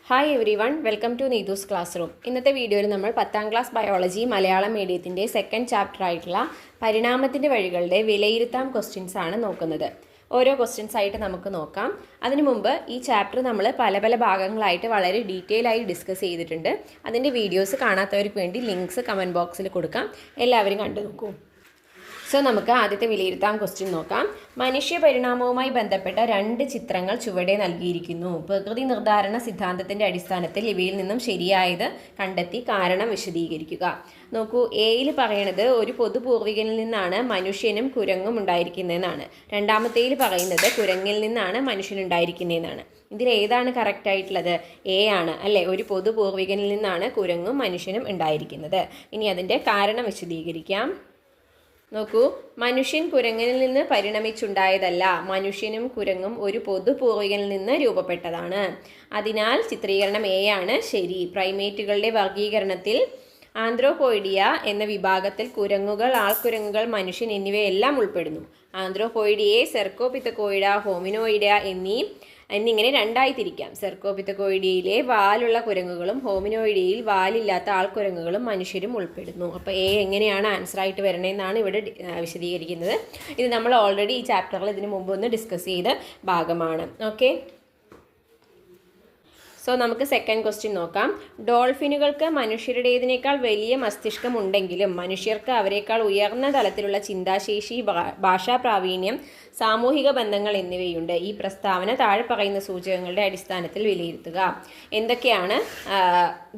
Hi everyone, welcome to Neethu's class room. ഇന്നത്തെ വീഡിയോയിൽ നമ്മൾ 10ാം ക്ലാസ് ബയോളജി മലയാളം മീഡിയത്തിൻ്റെ സെക്കൻഡ് ചാപ്റ്റർ ആയിട്ടുള്ള പരിണാമത്തിൻ്റെ വഴികളുടെ വിലയിരുത്താം ക്വസ്റ്റ്യൻസ് ആണ് നോക്കുന്നത്. ഓരോ ക്വസ്റ്റ്യൻസ് ആയിട്ട് നമുക്ക് നോക്കാം. അതിനു മുമ്പ് ഈ ചാപ്റ്റർ നമ്മൾ പല ഭാഗങ്ങളായിട്ട് വളരെ ഡീറ്റെയിൽ ആയി ഡിസ്കസ് ചെയ്തിട്ടുണ്ട്. അതിൻ്റെ വീഡിയോസ് കാണാത്തവർക്ക് വേണ്ടി ലിങ്ക്സ് കമൻറ്റ് ബോക്സിൽ കൊടുക്കാം. എല്ലാവരും കണ്ടു നോക്കൂ. സോ നമുക്ക് ആദ്യത്തെ വിലയിരുത്താം ക്വസ്റ്റ്യൻ നോക്കാം. മനുഷ്യ പരിണാമവുമായി ബന്ധപ്പെട്ട 2 ചിത്രങ്ങൾ ചുവടെ നൽകിയിരിക്കുന്നു. പ്രകൃതി നിർദ്ധാരണ സിദ്ധാന്തത്തിൻ്റെ അടിസ്ഥാനത്തിൽ ഇവയിൽ നിന്നും ശരിയായത് കണ്ടെത്തി കാരണം വിശദീകരിക്കുക. നോക്കൂ, എയിൽ പറയണത് ഒരു പൊതുപൂർവികനിൽ നിന്നാണ് മനുഷ്യനും കുരങ്ങും ഉണ്ടായിരിക്കുന്നതെന്നാണ്. രണ്ടാമത്തേയിൽ പറയുന്നത് കുരങ്ങിൽ നിന്നാണ് മനുഷ്യനുണ്ടായിരിക്കുന്നതെന്നാണ്. ഇതിൽ ഏതാണ് കറക്റ്റ് ആയിട്ടുള്ളത്? എ ആണ് അല്ലേ. ഒരു പൊതുപൂർവികനിൽ നിന്നാണ് കുരങ്ങും മനുഷ്യനും ഉണ്ടായിരിക്കുന്നത്. ഇനി അതിൻ്റെ കാരണം വിശദീകരിക്കാം. നോക്കൂ, മനുഷ്യൻ കുരങ്ങനിൽ നിന്ന് പരിണമിച്ചുണ്ടായതല്ല. മനുഷ്യനും കുരങ്ങും ഒരു പൊതുപൂർവികനിൽ നിന്ന് രൂപപ്പെട്ടതാണ്. അതിനാൽ ചിത്രീകരണം എ ആണ് ശരി. പ്രൈമേറ്റുകളുടെ വർഗീകരണത്തിൽ ആന്ത്രോപോയിഡിയ എന്ന വിഭാഗത്തിൽ കുരങ്ങുകൾ, ആൾക്കുരങ്ങുകൾ, മനുഷ്യൻ എന്നിവയെല്ലാം ഉൾപ്പെടുന്നു. ആന്ത്രോപോയിഡിയെ സെർക്കോപിത്തക്കോയിഡ, ഹോമിനോയിഡ എന്നിങ്ങനെ 2ആയി തിരിക്കാം. സെർക്കോപിത്തക്കോയിഡിയയിലെ വാലുള്ള കുരങ്ങുകളും ഹോമിനോയിഡിയയിൽ വാലില്ലാത്ത ആൾക്കുരങ്ങുകളും മനുഷ്യരും ഉൾപ്പെടുന്നു. അപ്പോൾ എ എങ്ങനെയാണ് ആൻസർ ആയിട്ട് വരണതെന്നാണ് ഇവിടെ വിശദീകരിക്കുന്നത്. ഇത് നമ്മൾ ഓൾറെഡി ഈ ചാപ്റ്ററിൽ ഇതിനു മുമ്പ് ഒന്ന് ഡിസ്കസ് ചെയ്ത ഭാഗമാണ്. ഓക്കെ, സോ നമുക്ക് സെക്കൻഡ് ക്വസ്റ്റ്യൻ നോക്കാം. ഡോൾഫിനുകൾക്ക് മനുഷ്യരുടേതിനേക്കാൾ വലിയ മസ്തിഷ്കം ഉണ്ടെങ്കിലും മനുഷ്യർക്ക് അവരെക്കാൾ ഉയർന്ന തലത്തിലുള്ള ചിന്താശേഷി, ഭാഷാ പ്രാവീണ്യം, സാമൂഹിക ബന്ധങ്ങൾ എന്നിവയുണ്ട്. ഈ പ്രസ്താവന താഴെ പറയുന്ന സൂചകങ്ങളുടെ അടിസ്ഥാനത്തിൽ വിലയിരുത്തുക. എന്തൊക്കെയാണ്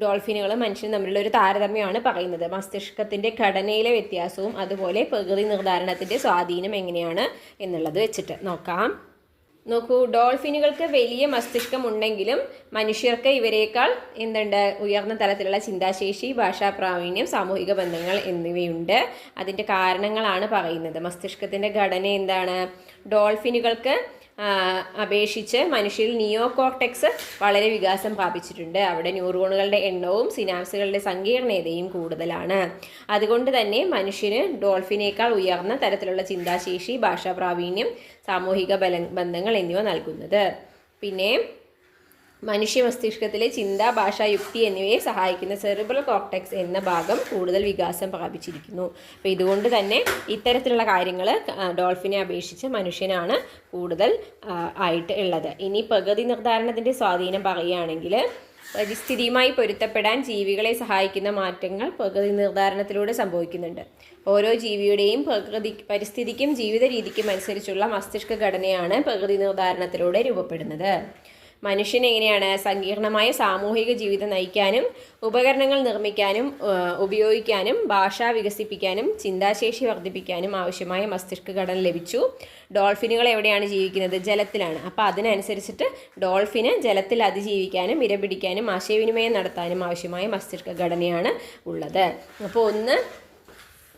ഡോൾഫിനുകളും മനുഷ്യനും തമ്മിലുള്ള ഒരു താരതമ്യമാണ് പറയുന്നത്. മസ്തിഷ്കത്തിൻ്റെ ഘടനയിലെ വ്യത്യാസവും അതുപോലെ പ്രകൃതി നിർദ്ധാരണത്തിൻ്റെ സ്വാധീനം എങ്ങനെയാണ് എന്നുള്ളത് വെച്ചിട്ട് നോക്കാം. നോക്കൂ, ഡോൾഫിനുകൾക്ക് വലിയ മസ്തിഷ്കം ഉണ്ടെങ്കിലും മനുഷ്യർക്ക് ഇവരേക്കാൾ ഉയർന്ന തലത്തിലുള്ള ചിന്താശേഷി, ഭാഷാ പ്രാവീണ്യം, സാമൂഹിക ബന്ധങ്ങൾ എന്നിവയുണ്ട്. അതിൻ്റെ കാരണങ്ങളാണ് പറയുന്നത്. മസ്തിഷ്കത്തിൻ്റെ ഘടന എന്താണ്? ഡോൾഫിനുകൾക്ക് അപേക്ഷിച്ച് മനുഷ്യരിൽ നിയോകോർട്ടെക്സ് വളരെ വികാസം പ്രാപിച്ചിട്ടുണ്ട്. അവിടെ ന്യൂറോണുകളുടെ എണ്ണവും സിനാപ്സുകളുടെ സങ്കീർണതയും കൂടുതലാണ്. അതുകൊണ്ട് തന്നെ മനുഷ്യന് ഡോൾഫിനേക്കാൾ ഉയർന്ന തരത്തിലുള്ള ചിന്താശേഷി, ഭാഷാ പ്രാവീണ്യം, സാമൂഹിക ബന്ധങ്ങൾ എന്നിവ നൽകുന്നത്. പിന്നെ മനുഷ്യ മസ്തിഷ്കത്തിലെ ചിന്ത, ഭാഷ, യുക്തി എന്നിവയെ സഹായിക്കുന്ന സെറിബ്രൽ കോർട്ടെക്സ് എന്ന ഭാഗം കൂടുതൽ വികാസം പ്രാപിച്ചിരിക്കുന്നു. അപ്പോൾ ഇതുകൊണ്ട് തന്നെ ഇത്തരത്തിലുള്ള കാര്യങ്ങൾ ഡോൾഫിനെ അപേക്ഷിച്ച് മനുഷ്യനാണ് കൂടുതൽ ആയിട്ട് ഉള്ളത്. ഇനി പ്രകൃതി നിർദ്ധാരണത്തിൻ്റെ സ്വാധീനം പറയുകയാണെങ്കിൽ പരിസ്ഥിതിയുമായി പൊരുത്തപ്പെടാൻ ജീവികളെ സഹായിക്കുന്ന മാറ്റങ്ങൾ പ്രകൃതി നിർദ്ധാരണത്തിലൂടെ സംഭവിക്കുന്നുണ്ട്. ഓരോ ജീവിയുടെയും പരിസ്ഥിതിക്കും ജീവിത രീതിക്കും അനുസരിച്ചുള്ള മസ്തിഷ്ക ഘടനയാണ് പ്രകൃതി നിർദ്ധാരണത്തിലൂടെ രൂപപ്പെടുന്നത്. മനുഷ്യൻ എങ്ങനെയാണ് സങ്കീർണമായ സാമൂഹിക ജീവിതം നയിക്കാനും ഉപകരണങ്ങൾ നിർമ്മിക്കാനും ഉപയോഗിക്കാനും ഭാഷ വികസിപ്പിക്കാനും ചിന്താശേഷി വർദ്ധിപ്പിക്കാനും ആവശ്യമായ മസ്തിഷ്ക ഘടന ലഭിച്ചു. ഡോൾഫിനുകൾ എവിടെയാണ് ജീവിക്കുന്നത്? ജലത്തിലാണ്. അപ്പോൾ അതിനനുസരിച്ചിട്ട് ഡോൾഫിന് ജലത്തിൽ അതിജീവിക്കാനും ഇരപിടിക്കാനും ആശയവിനിമയം നടത്താനും ആവശ്യമായ മസ്തിഷ്ക ഘടനയാണ് ഉള്ളത്. അപ്പോൾ ഒന്ന്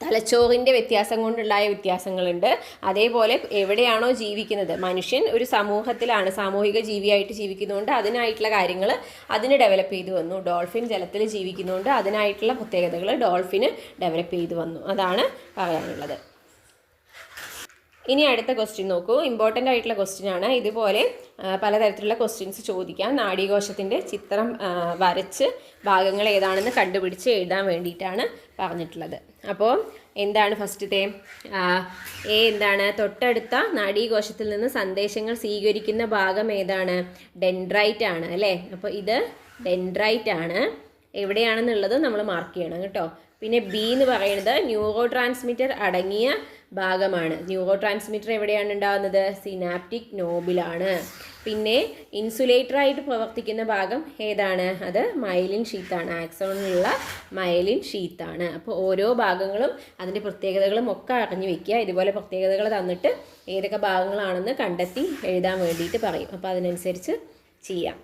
തലച്ചോറിൻ്റെ വ്യത്യാസം കൊണ്ടുണ്ടായ വ്യത്യാസങ്ങളുണ്ട്. അതേപോലെ എവിടെയാണോ ജീവിക്കുന്നത്, മനുഷ്യൻ ഒരു സമൂഹത്തിലാണ്, സാമൂഹിക ജീവിയായിട്ട് ജീവിക്കുന്നതുകൊണ്ട് അതിനായിട്ടുള്ള കാര്യങ്ങൾ അതിന് ഡെവലപ്പ് ചെയ്തു വന്നു. ഡോൾഫിൻ ജലത്തിൽ ജീവിക്കുന്നതുകൊണ്ട് അതിനായിട്ടുള്ള പ്രത്യേകതകൾ ഡോൾഫിന് ഡെവലപ്പ് ചെയ്തു വന്നു. അതാണ് പറയാനുള്ളത്. ഇനി അടുത്ത ക്വസ്റ്റ്യൻ നോക്കൂ. ഇമ്പോർട്ടൻ്റ് ആയിട്ടുള്ള ക്വസ്റ്റ്യൻ ആണ്. ഇതുപോലെ പലതരത്തിലുള്ള ക്വസ്റ്റ്യൻസ് ചോദിക്കാം. നാഡീകോശത്തിൻ്റെ ചിത്രം വരച്ച് ഭാഗങ്ങൾ ഏതാണെന്ന് കണ്ടുപിടിച്ച് എഴുതാൻ വേണ്ടിയിട്ടാണ് പറഞ്ഞിട്ടുള്ളത്. അപ്പോൾ എന്താണ് ഫസ്റ്റത്തെ എന്താണ്? തൊട്ടടുത്ത നാഡീകോശത്തിൽ നിന്ന് സന്ദേശങ്ങൾ സ്വീകരിക്കുന്ന ഭാഗം ഏതാണ്? ഡെൻഡ്രൈറ്റ് ആണ് അല്ലേ. അപ്പോൾ ഇത് ഡെൻഡ്രൈറ്റ് ആണ്. എവിടെയാണെന്നുള്ളത് നമ്മൾ മാർക്ക് ചെയ്യണം കേട്ടോ. പിന്നെ ബി എന്ന് പറയുന്നത് ന്യൂറോ ട്രാൻസ്മിറ്റർ അടങ്ങിയ ഭാഗമാണ്. ന്യൂറോ ട്രാൻസ്മിറ്റർ എവിടെയാണ് ഉണ്ടാകുന്നത്? സിനാപ്റ്റിക് നോബിലാണ്. പിന്നെ ഇൻസുലേറ്ററായിട്ട് പ്രവർത്തിക്കുന്ന ഭാഗം ഏതാണ്? അത് മൈലിൻ ഷീത്താണ്. ആക്സോണിലുള്ള മൈലിൻ ഷീത്താണ്. അപ്പോൾ ഓരോ ഭാഗങ്ങളും അതിൻ്റെ പ്രത്യേകതകളും ഒക്കെ അറിഞ്ഞു വെക്കുക. ഇതുപോലെ പ്രത്യേകതകൾ തന്നിട്ട് ഏതൊക്കെ ഭാഗങ്ങളാണെന്ന് കണ്ടെത്തി എഴുതാൻ വേണ്ടിയിട്ട് പറയും. അപ്പോൾ അതിനനുസരിച്ച് ചെയ്യാം.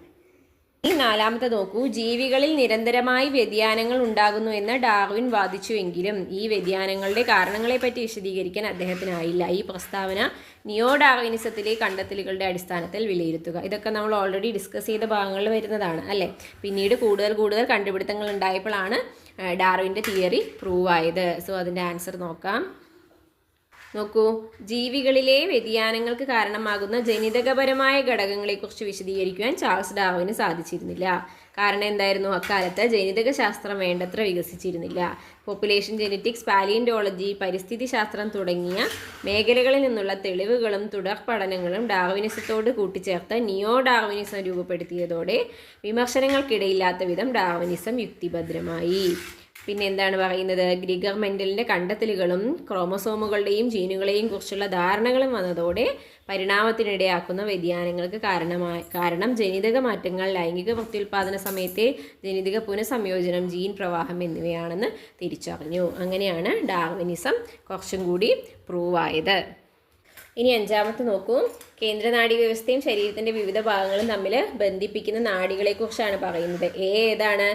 ഈ നാലാമത്തെ നോക്കൂ. ജീവികളിൽ നിരന്തരമായി വ്യതിയാനങ്ങൾ ഉണ്ടാകുന്നു എന്ന് ഡാർവിൻ വാദിച്ചുവെങ്കിലും ഈ വ്യതിയാനങ്ങളുടെ കാരണങ്ങളെപ്പറ്റി വിശദീകരിക്കാൻ അദ്ദേഹത്തിനായില്ല. ഈ പ്രസ്താവന നിയോ ഡാർവിനിസത്തിലെ കണ്ടെത്തലുകളുടെ അടിസ്ഥാനത്തിൽ വിലയിരുത്തുക. ഇതൊക്കെ നമ്മൾ ഓൾറെഡി ഡിസ്കസ് ചെയ്ത ഭാഗങ്ങളിൽ വരുന്നതാണ് അല്ലേ. പിന്നീട് കൂടുതൽ കണ്ടുപിടുത്തങ്ങൾ ഉണ്ടായപ്പോഴാണ് ഡാർവിൻ്റെ തിയറി പ്രൂവ് ആയത്. സോ അതിൻ്റെ ആൻസർ നോക്കാം. നോക്കൂ, ജീവികളിലെ വ്യതിയാനങ്ങൾക്ക് കാരണമാകുന്ന ജനിതകപരമായ ഘടകങ്ങളെക്കുറിച്ച് വിശദീകരിക്കുവാൻ ചാൾസ് ഡാർവിന് സാധിച്ചിരുന്നില്ല. കാരണം എന്തായിരുന്നു? അക്കാലത്ത് ജനിതക ശാസ്ത്രം വേണ്ടത്ര വികസിച്ചിരുന്നില്ല. പോപ്പുലേഷൻ ജെനറ്റിക്സ്, പാലിയന്റോളജി, പരിസ്ഥിതി ശാസ്ത്രം തുടങ്ങിയ മേഖലകളിൽ നിന്നുള്ള തെളിവുകളും തുടർ പഠനങ്ങളും ഡാർവിനിസത്തോട് കൂട്ടിച്ചേർത്ത് നിയോ ഡാർവിനിസം രൂപപ്പെടുത്തിയതോടെ വിമർശനങ്ങൾക്കിടയില്ലാത്ത വിധം ഡാർവിനിസം യുക്തിഭദ്രമായി. പിന്നെ എന്താണ് പറയുന്നത്? ഗ്രിഗർ മെൻഡലിൻ്റെ കണ്ടെത്തലുകളും ക്രോമസോമുകളുടെയും ജീനുകളെയും കുറിച്ചുള്ള ധാരണകളും വന്നതോടെ പരിണാമത്തിനിടയാക്കുന്ന വ്യതിയാനങ്ങൾക്ക് കാരണം ജനിതക മാറ്റങ്ങൾ, ലൈംഗിക പ്രത്യുൽപാദന സമയത്തെ ജനിതക പുനഃസംയോജനം, ജീൻ പ്രവാഹം എന്നിവയാണെന്ന് തിരിച്ചറിഞ്ഞു. അങ്ങനെയാണ് ഡാർവിനിസം കുറച്ചും കൂടി പ്രൂവായത്. ഇനി അഞ്ചാമത്തെ നോക്കൂ. കേന്ദ്ര നാഡീവ്യവസ്ഥയും ശരീരത്തിൻ്റെ വിവിധ ഭാഗങ്ങളും തമ്മിൽ ബന്ധിപ്പിക്കുന്ന നാഡികളെക്കുറിച്ചാണ് പറയുന്നത്. ഏതാണ്?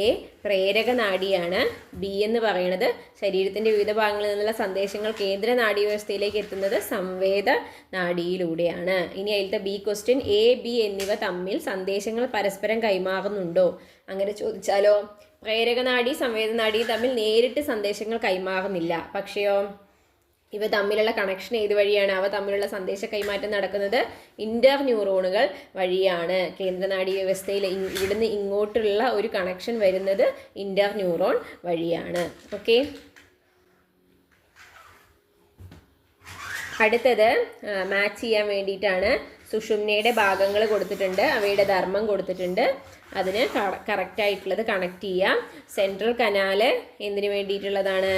എ പ്രേരക നാഡിയാണ്. ബി എന്ന് പറയുന്നത് ശരീരത്തിൻ്റെ വിവിധ ഭാഗങ്ങളിൽ നിന്നുള്ള സന്ദേശങ്ങൾ കേന്ദ്ര നാഡീവ്യവസ്ഥയിലേക്ക് എത്തുന്നത് സംവേദ നാഡിയിലൂടെയാണ്. ഇനി അതിലത്തെ ബി ക്വസ്റ്റ്യൻ, എ ബി എന്നിവ തമ്മിൽ സന്ദേശങ്ങൾ പരസ്പരം കൈമാറുന്നുണ്ടോ? അങ്ങനെ ചോദിച്ചാലോ? പ്രേരക നാഡി സംവേദ നാഡി തമ്മിൽ നേരിട്ട് സന്ദേശങ്ങൾ കൈമാറുന്നില്ല. പക്ഷെയോ ഇവ തമ്മിലുള്ള കണക്ഷൻ ഏത് വഴിയാണ്? അവ തമ്മിലുള്ള സന്ദേശ കൈമാറ്റം നടക്കുന്നത് ഇന്റർ ന്യൂറോണുകൾ വഴിയാണ്. കേന്ദ്ര നാഡീ വ്യവസ്ഥയിൽ ഇവിടുന്ന് ഇങ്ങോട്ടുള്ള ഒരു കണക്ഷൻ വരുന്നത് ഇന്റർ ന്യൂറോൺ വഴിയാണ്. ഓക്കെ, അടുത്തത് മാച്ച് ചെയ്യാൻ വേണ്ടിയിട്ടാണ് സുഷുമ്നയുടെ ഭാഗങ്ങൾ കൊടുത്തിട്ടുണ്ട്, അവയുടെ ധർമ്മം കൊടുത്തിട്ടുണ്ട്. അതിന് കറക്റ്റായിട്ടുള്ളത് കണക്ട് ചെയ്യാം. സെൻട്രൽ കനാല് എന്തിനു വേണ്ടിയിട്ടുള്ളതാണ്?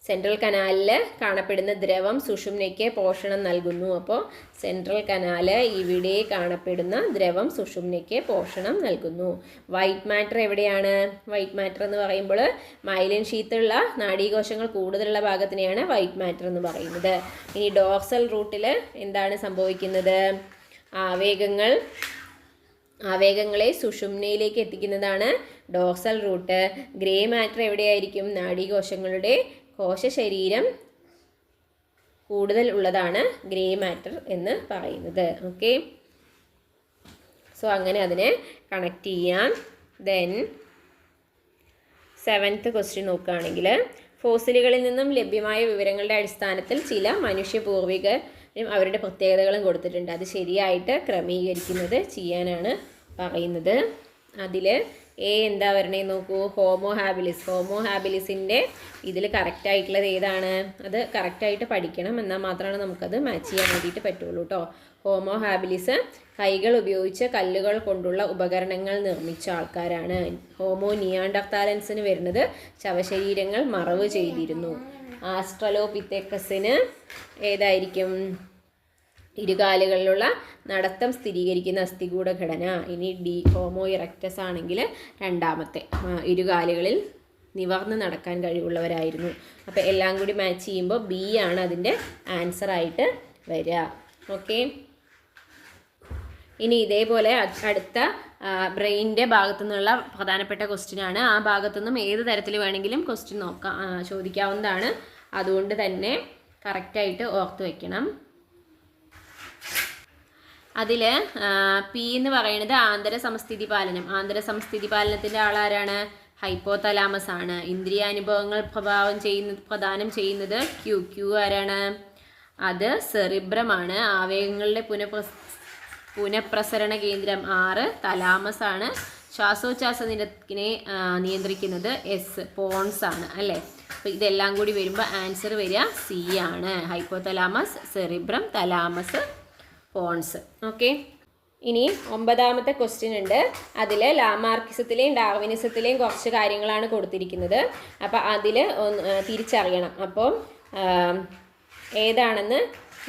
സെൻട്രൽ കനാലിൽ കാണപ്പെടുന്ന ദ്രവം സുഷുമ്നയ്ക്ക് പോഷണം നൽകുന്നു. അപ്പോൾ സെൻട്രൽ കനാല് ഇവിടെ കാണപ്പെടുന്ന ദ്രവം സുഷുമ്നയ്ക്ക് പോഷണം നൽകുന്നു. വൈറ്റ് മാറ്റർ എവിടെയാണ്? വൈറ്റ് മാറ്റർ എന്ന് പറയുമ്പോൾ മൈലിൻ ഷീത്തുള്ള നാഡീകോശങ്ങൾ കൂടുതലുള്ള ഭാഗത്തിനെയാണ് വൈറ്റ് മാറ്റർ എന്ന് പറയുന്നത്. ഇനി ഡോർസൽ റൂട്ടിൽ എന്താണ് സംഭവിക്കുന്നത്? ആവേഗങ്ങളെ സുഷുമ്നയിലേക്ക് എത്തിക്കുന്നതാണ് ഡോർസൽ റൂട്ട്. ഗ്രേ മാറ്റർ എവിടെയായിരിക്കും? നാഡീകോശങ്ങളുടെ കോശശരീരം കൂടുതൽ ഉള്ളതാണ് ഗ്രേ മാറ്റർ എന്ന് പറയുന്നത്. ഓക്കെ, സോ അങ്ങനെ അതിനെ കണക്ട് ചെയ്യാം. ദെൻ 7th ക്വസ്റ്റ്യൻ നോക്കുകയാണെങ്കിൽ, ഫോസിലുകളിൽ നിന്നും ലഭ്യമായ വിവരങ്ങളുടെ അടിസ്ഥാനത്തിൽ ചില മനുഷ്യ പൂർവികരും അവരുടെ പ്രത്യേകതകളും കൊടുത്തിട്ടുണ്ട്. അത് ശരിയായിട്ട് ക്രമീകരിക്കുന്നത് ചെയ്യാനാണ് പറയുന്നത്. അതിൽ എ എന്താ വരണേ നോക്കൂ? Homo habilis. ഹോമോ ഹാബിലിസിൻ്റെ ഇതിൽ കറക്റ്റായിട്ടുള്ളത് ഏതാണ്? അത് കറക്റ്റായിട്ട് പഠിക്കണം, എന്നാൽ മാത്രമാണ് നമുക്കത് മാച്ച് ചെയ്യാൻ വേണ്ടിയിട്ട് പറ്റുള്ളൂ കേട്ടോ. ഹോമോ ഹാബിലിസ് കൈകൾ ഉപയോഗിച്ച് കല്ലുകൾ കൊണ്ടുള്ള ഉപകരണങ്ങൾ നിർമ്മിച്ച ആൾക്കാരാണ്. ഹോമോ നിയാണ്ടർതാലൻസിന് വരുന്നത് ശവശരീരങ്ങൾ മറവ് ചെയ്തിരുന്നു. ആസ്ട്രലോപിത്തേക്കസിന് ഏതായിരിക്കും? ഇരുകാലുകളിലുള്ള നടത്തം സ്ഥിരീകരിക്കുന്ന അസ്ഥികൂട ഘടന. ഇനി ഡി ഹോമോ ഇറക്റ്റസ് ആണെങ്കിൽ രണ്ടാമത്തെ, ഇരുകാലുകളിൽ നിവർന്ന് നടക്കാൻ കഴിവുള്ളവരായിരുന്നു. അപ്പോൾ എല്ലാം കൂടി മാച്ച് ചെയ്യുമ്പോൾ ബി ആണ് അതിൻ്റെ ആൻസർ ആയിട്ട് വരിക. ഓക്കെ, ഇനി ഇതേപോലെ അടുത്ത ബ്രെയിനിൻ്റെ ഭാഗത്തു നിന്നുള്ള പ്രധാനപ്പെട്ട ക്വസ്റ്റ്യനാണ്. ആ ഭാഗത്തു നിന്നും ഏത് തരത്തിൽ വേണമെങ്കിലും ക്വസ്റ്റ്യൻ ചോദിക്കാവുന്നതാണ്. അതുകൊണ്ട് തന്നെ കറക്റ്റായിട്ട് ഓർത്ത് വയ്ക്കണം. അതിൽ പി എന്ന് പറയുന്നത് ആന്തര സമസ്ഥിതി പാലനം. ആന്തര സമസ്ഥിതി പാലനത്തിൻ്റെ ആളാരാണ്? ഹൈപ്പോതലാമസ് ആണ്. ഇന്ദ്രിയാനുഭവങ്ങൾ പ്രദാനം ചെയ്യുന്നത് ക്യൂ ആരാണ്? അത് സെറിബ്രമാണ്. ആവേഗങ്ങളുടെ പുനഃപ്രസരണ കേന്ദ്രം 6 തലാമസ് ആണ്. ശ്വാസോച്ഛ്വാസ നിരക്കിനെ നിയന്ത്രിക്കുന്നത് പോൺസ് ആണ് അല്ലേ? അപ്പോൾ ഇതെല്ലാം കൂടി വരുമ്പോൾ ആൻസർ വരിക സി ആണ്. Hypothalamus, cerebrum, thalamus, pons. Okay, ഇനി 9ാമത്തെ ക്വസ്റ്റ്യൻ ഉണ്ട്. അതിൽ ലാമാർക്കിസത്തിലെയും ഡാർവിനിസത്തിലെയും കുറച്ച് കാര്യങ്ങളാണ് കൊടുത്തിരിക്കുന്നത്. അപ്പോൾ അതിൽ തിരിച്ചറിയണം. അപ്പം ഏതാണെന്ന്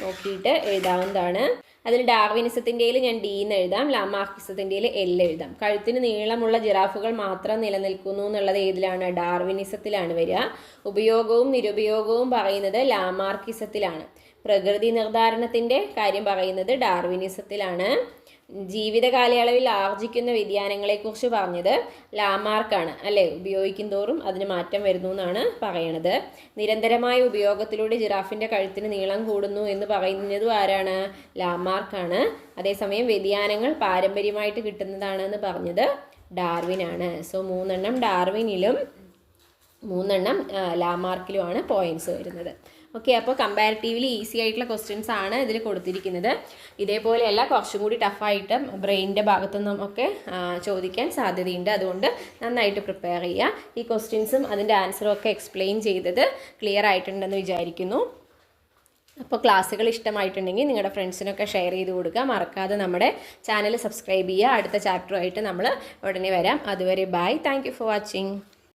നോക്കിയിട്ട് എഴുതാവുന്നതാണ്. അതിൽ ഡാർവിനിസത്തിൻ്റെയിൽ ഞാൻ ഡി എന്ന് എഴുതാം, ലാമാർക്കിസത്തിൻ്റെയിൽ എൽ എഴുതാം. കഴുത്തിന് നീളമുള്ള ജിറാഫുകൾ മാത്രം നിലനിൽക്കുന്നു എന്നുള്ളത് ഏതിലാണ്? ഡാർവിനിസത്തിലാണ് വരിക. ഉപയോഗവും നിരുപയോഗവും പറയുന്നത് ലാമാർക്കിസത്തിലാണ്. പ്രകൃതി നിർദ്ധാരണത്തിൻ്റെ കാര്യം പറയുന്നത് ഡാർവിനിസത്തിലാണ്. ജീവിത കാലയളവിൽ ആർജിക്കുന്ന വ്യതിയാനങ്ങളെക്കുറിച്ച് പറഞ്ഞത് ലാമാർക്കാണ് അല്ലേ? ഉപയോഗിക്കും തോറും അതിന് മാറ്റം വരുന്നു എന്നാണ് പറയണത്. നിരന്തരമായ ഉപയോഗത്തിലൂടെ ജിറാഫിൻ്റെ കഴുത്തിന് നീളം കൂടുന്നു എന്ന് പറയുന്നതും ആരാണ്? ലാമാർക്കാണ്. അതേസമയം വ്യതിയാനങ്ങൾ പാരമ്പര്യമായിട്ട് കിട്ടുന്നതാണ് എന്ന് പറഞ്ഞത് ഡാർവിനാണ്. സോ 3 ഡാർവിനിലും 3 ലാമാർക്കിലുമാണ് പോയിന്റ്സ് വരുന്നത്. ഓക്കെ, അപ്പോൾ കമ്പാരിറ്റീവ്ലി ഈസി ആയിട്ടുള്ള ക്വസ്റ്റ്യൻസ് ആണ് ഇതിൽ കൊടുത്തിരിക്കുന്നത്. ഇതേപോലെയല്ല, കുറച്ചും കൂടി ടഫായിട്ട് ബ്രെയിനിൻ്റെ ഭാഗത്തുനിന്നും ഒക്കെ ചോദിക്കാൻ സാധ്യതയുണ്ട്. അതുകൊണ്ട് നന്നായിട്ട് പ്രിപ്പയർ ചെയ്യുക. ഈ ക്വസ്റ്റ്യൻസും അതിൻ്റെ ആൻസറും ഒക്കെ എക്സ്പ്ലെയിൻ ചെയ്തത് ക്ലിയർ ആയിട്ടുണ്ടെന്ന് വിചാരിക്കുന്നു. അപ്പോൾ ക്ലാസ്സുകൾ ഇഷ്ടമായിട്ടുണ്ടെങ്കിൽ നിങ്ങളുടെ ഫ്രണ്ട്സിനൊക്കെ ഷെയർ ചെയ്ത് കൊടുക്കുക. മറക്കാതെ നമ്മുടെ ചാനൽ സബ്സ്ക്രൈബ് ചെയ്യുക. അടുത്ത ചാപ്റ്ററുമായിട്ട് നമ്മൾ ഉടനെ വരാം. അതുവരെ bye. Thank you for watching.